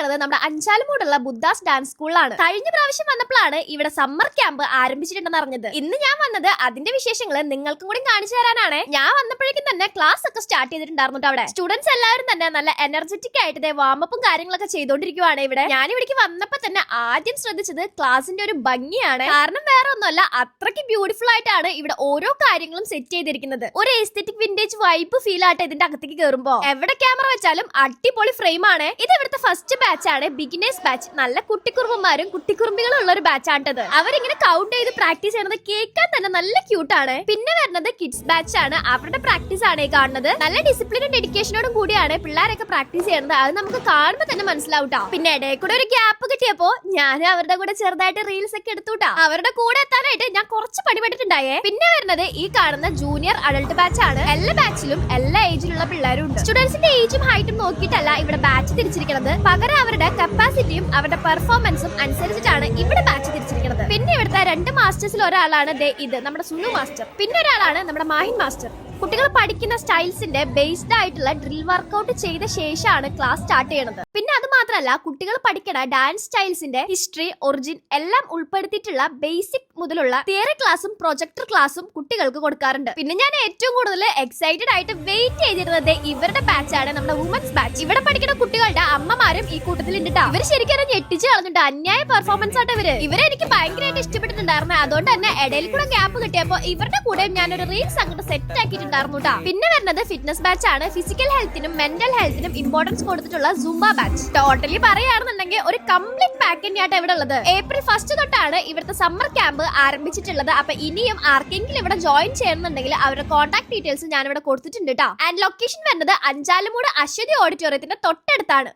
നിൽക്കുന്നത് നമ്മുടെ അഞ്ചാലുമൂടുള്ള ബുദ്ധാസ് ഡാൻസ് സ്കൂളിലാണ്. കഴിഞ്ഞ പ്രാവശ്യം വന്നപ്പോഴാണ് ഇവിടെ സമ്മർ ക്യാമ്പ് ആരംഭിച്ചിട്ടുണ്ടെന്ന് അറിഞ്ഞത്. ഇന്ന് ഞാൻ വന്നത് അതിന്റെ വിശേഷങ്ങൾ നിങ്ങൾക്കും കൂടി കാണിച്ചു തരാനാണ്. ഞാൻ വന്നപ്പോഴേക്കും തന്നെ ക്ലാസ് ഒക്കെ സ്റ്റാർട്ട് ചെയ്തിട്ടുണ്ടായിരുന്നു. അവിടെ സ്റ്റുഡൻസ് എല്ലാവരും തന്നെ നല്ല എനർജറ്റിക് ആയിട്ട് വാമപ്പും കാര്യങ്ങളൊക്കെ ചെയ്തോണ്ടിരിക്കുവാണ്. ഇവിടെ ഞാൻ ഇവിടേക്ക് വന്നപ്പോ തന്നെ ആദ്യം ശ്രദ്ധിച്ചത് ക്ലാസിന്റെ ഒരു ഭംഗിയാണ്. കാരണം വേറെ ഒന്നുമല്ല, അത്രയ്ക്ക് ബ്യൂട്ടിഫുൾ ആയിട്ടാണ് ഇവിടെ ഓരോ കാര്യങ്ങളും സെറ്റ് ചെയ്തിരിക്കുന്നത്. ഒരു എസ്തെറ്റിക് വിന്റേജ് വൈബ് ഫീൽ ആയിട്ട് ഇതിന്റെ അകത്തേക്ക് കയറുമ്പോ എവിടെ ക്യാമറ വെച്ചാലും അടിപൊളി ഫ്രെയിം ആണ്. ഇത് ഇവിടുത്തെ ഫസ്റ്റ് ബാച്ച് ആണ്, ബിഗിനേഴ്സ് ബാച്ച്. നല്ല കുട്ടിക്കുറുമ്പന്മാരും കുട്ടിക്കുറുമ്പികളും ഉള്ള ഒരു ബാച്ച് ആണിത്. അവരിങ്ങനെ കൗണ്ട് ചെയ്ത് പ്രാക്ടീസ് ചെയ്യുന്നത് കേൾക്കാൻ തന്നെ നല്ല ക്യൂട്ടാണ്. പിന്നെ വരുന്നത് കിഡ്സ് ബാച്ച് ആണ്. അവരുടെ പ്രാക്ടീസ് ആണ് ഈ കാണുന്നത്. നല്ല ഡിസിപ്ലിനും ഡെഡിക്കേഷനോടും കൂടിയാണ് പിള്ളേരൊക്കെ പ്രാക്ടീസ് ചെയ്യുന്നത്. അത് നമുക്ക് കാണുമ്പോൾ തന്നെ മനസ്സിലാവൂട്ടോ. പിന്നെ ഇടയിൽ കൂടെ ഒരു ഗ്യാപ്പ് കിട്ടിയപ്പോ ഞാൻ അവരുടെ കൂടെ ചെറുതായിട്ട് റീൽസ് ഒക്കെ എടുത്തുട്ടാ. അവരുടെ കൂടെ എത്താനായിട്ട് ഞാൻ കുറച്ച് പണിപ്പെട്ടിട്ടുണ്ടായേ. പിന്നെ വരുന്നത് ഈ കാണുന്ന ജൂനിയർ അഡൾട്ട് ബാച്ച് ആണ്. എല്ലാ ബാച്ചിലും എല്ലാ ഏജിലുള്ള പിള്ളേരും ഉണ്ട്. സ്റ്റുഡൻസിന്റെ ഏജും ഹൈറ്റും നോക്കിയിട്ടല്ല ഇവിടെ ബാച്ച് തിരിച്ചിരിക്കുന്നത്. പകരം അവരുടെ കപ്പാസിറ്റിയും അവരുടെ പെർഫോമൻസും അനുസരിച്ചിട്ടാണ് ഇവിടെ ബാച്ച് തിരിച്ചിരിക്കുന്നത്. പിന്നെ ഇവിടുത്തെ 2 മാസ്റ്റേഴ്സിൽ ഒരാളാണ് ഇത് നമ്മുടെ സുനു മാസ്റ്റർ. പിന്നെ ഒരാളാണ് നമ്മുടെ മാഹിൻ മാസ്റ്റർ. കുട്ടികൾ പഠിക്കുന്ന സ്റ്റൈൽസിന്റെ ബേസ്ഡ് ആയിട്ടുള്ള ഡ്രിൽ വർക്കൗട്ട് ചെയ്ത ശേഷമാണ് ക്ലാസ് സ്റ്റാർട്ട് ചെയ്യുന്നത്. പിന്നെ അത് മാത്രമല്ല, കുട്ടികൾ പഠിക്കുന്ന ഡാൻസ് സ്റ്റൈൽസിന്റെ ഹിസ്റ്ററി, ഒറിജിൻ എല്ലാം ഉൾപ്പെടുത്തിയിട്ടുള്ള ബേസിക് മുതലുള്ള തിയറി ക്ലാസും പ്രൊജക്ടർ ക്ലാസും കുട്ടികൾക്ക് കൊടുക്കാറുണ്ട്. പിന്നെ ഞാൻ ഏറ്റവും കൂടുതൽ എക്സൈറ്റഡ് ആയിട്ട് വെയിറ്റ് ചെയ്തിരുന്നത് ഇവരുടെ ബാച്ചാണ്, നമ്മുടെ വുമൻസ് ബാച്ച്. ഇവിടെ പഠിക്കുന്ന കുട്ടികളുടെ അമ്മമാരും ഈ കൂട്ടത്തിൽ ഉണ്ട്. ഇവർ ശരിക്കും ഞെട്ടിച്ച് കളഞ്ഞിട്ട് അന്യായ പെർഫോമൻസ് ആയിട്ട് ഇവരെ എനിക്ക് ഭയങ്കരമായിട്ട് ഇഷ്ടപ്പെട്ടിട്ടുണ്ടായിരുന്നു. അതുകൊണ്ട് തന്നെ ഇടയിൽ കൂടെ ഗ്യാപ്പ് കിട്ടിയപ്പോ ഇവരുടെ കൂടെ ഞാനൊരു റീൽസ് അങ്ങോട്ട് സെറ്റ് ആക്കിയിട്ടുണ്ടായിരുന്നു. പിന്നെ വരുന്നത് ഫിറ്റ്നസ് ബാച്ച് ആണ്. ഫിസിക്കൽ ഹെൽത്തിനും മെന്റൽ ഹെൽത്തിനും ഇമ്പോർട്ടൻസ് കൊടുത്തിട്ടുള്ള സുംബ ബാച്ച്. ടോട്ടലി പറയുകയാണെന്നുണ്ടെങ്കിൽ ഒരു കംപ്ലീറ്റ് പാക്കേജ് ആയിട്ട് ഇവിടെ ഉള്ളത്. ഏപ്രിൽ 1 തൊട്ടാണ് ഇവിടുത്തെ സമ്മർ ക്യാമ്പ് ആരംഭിച്ചിട്ടുള്ളത്. അപ്പൊ ഇനിയും ആർക്കെങ്കിലും ഇവിടെ ജോയിൻ ചെയ്യണമെന്നുണ്ടെങ്കിൽ അവരുടെ കോൺടാക്ട് ഡീറ്റെയിൽസ് ഞാൻ ഇവിടെ കൊടുത്തിട്ടുണ്ട് കേട്ടോ. ആൻഡ് ലൊക്കേഷൻ വരുന്നത് അഞ്ചാലുമൂട് അശ്വതി ഓഡിറ്റോറിയത്തിന്റെ തൊട്ടടുത്താണ്.